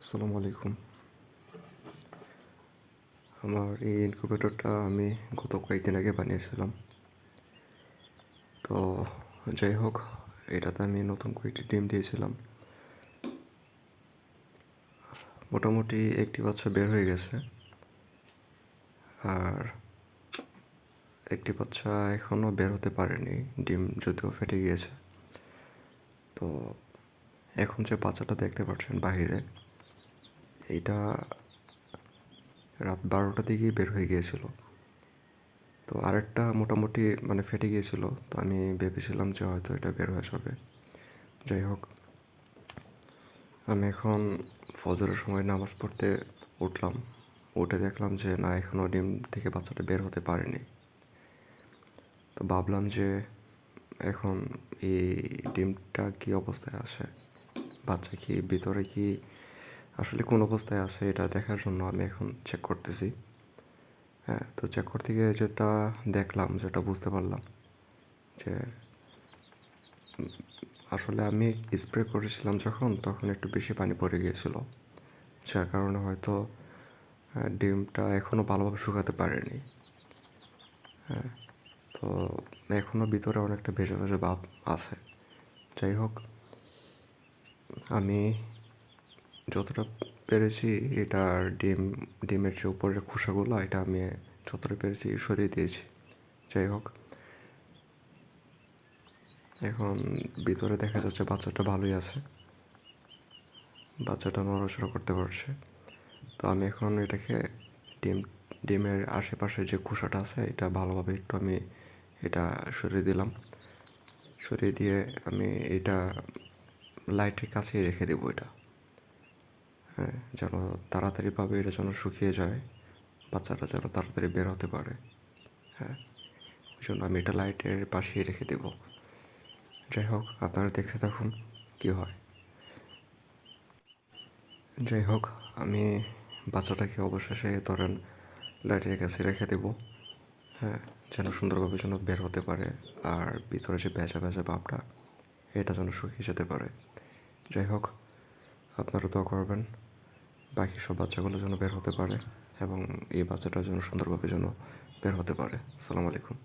আসসালামু আলাইকুম। আমার এই ইনকিউবেটরটা আমি গত কয়েকদিন আগে বানিয়েছিলাম। তো যাই হোক, এটাতে আমি নতুন কয়েকটি ডিম দিয়েছিলাম। মোটামুটি একটি বাচ্চা বের হয়ে গেছে, আর একটি বাচ্চা এখনও বের হতে পারেনি, ডিম যদিও ফেটে গিয়েছে। তো এখন যে বাচ্চাটা দেখতে পাচ্ছেন বাহিরে, এইটা রাত 12টার দিকেই বের হয়ে গিয়েছিল। তো আরেকটা মোটামুটি ফেটে গিয়েছিল, তো আমি ভেবেছিলাম যে হয়তো এটা বের হয়ে যাবে। যাই হোক, আমি এখন ফজরের সময় নামাজ পড়তে উঠলাম। উঠে দেখলাম যে না, এখনও ডিম থেকে বাচ্চাটা বের হতে পারেনি। তো ভাবলাম যে এখন এই ডিমটা কী অবস্থায় আছে, বাচ্চা কি ভিতরে কি আসলে কোন অবস্থায় আছে, এটা দেখার জন্য আমি এখন চেক করতেছি। হ্যাঁ, তো চেক করতে গিয়ে যেটা দেখলাম, যেটা বুঝতে পারলাম যে আসলে আমি স্প্রে করেছিলাম তখন একটু বেশি পানি পড়ে গিয়েছিল, যার কারণে হয়তো ডিমটা এখনও ভালোভাবে শুকাতে পারেনি। হ্যাঁ, তো এখনও ভিতরে অনেকটা ভেজা ভেজা ভাব আছে। যাই হোক, আমি যতটা পেরেছি এটার ডিমের যে উপরের খোসাগুলো, এটা আমি যতটা পেরেছি সরিয়ে দিয়েছি। যাই হোক, এখন ভিতরে দেখা যাচ্ছে বাচ্চাটা ভালোই আছে, বাচ্চাটা নড়াচড়া করতে পারছে। তো আমি এখন এটাকে ডিমের আশেপাশে যে খোসাটা আছে এটা ভালোভাবে একটু আমি এটা সরিয়ে দিলাম। সরিয়ে দিয়ে আমি এটা লাইটের কাছেই রেখে দেবো এটা। হ্যাঁ, যেন তাড়াতাড়িভাবে এটা যেন শুকিয়ে যায়, বাচ্চাটা যেন তাড়াতাড়ি বের হতে পারে। হ্যাঁ, ওই জন্য আমি এটা লাইটের পাশেই রেখে দেব। যাই হোক, আপনারা দেখতে থাকুন কী হয়। যাই হোক, আমি বাচ্চাটাকে অবশেষে ধরেন লাইটের কাছে রেখে দেব। হ্যাঁ, যেন সুন্দরভাবে যেন বের হতে পারে, আর ভিতরে যে ভেজা ভেজা ভাবটা এটা যেন শুকিয়ে যেতে পারে। যাই হোক, আপনারা দোয়া করবেন বাকি সব বাচ্চাগুলো যেন বের হতে পারে, এবং এই বাচ্চাটা যেন সুন্দরভাবে যেন বের হতে পারে। আসসালামু আলাইকুম।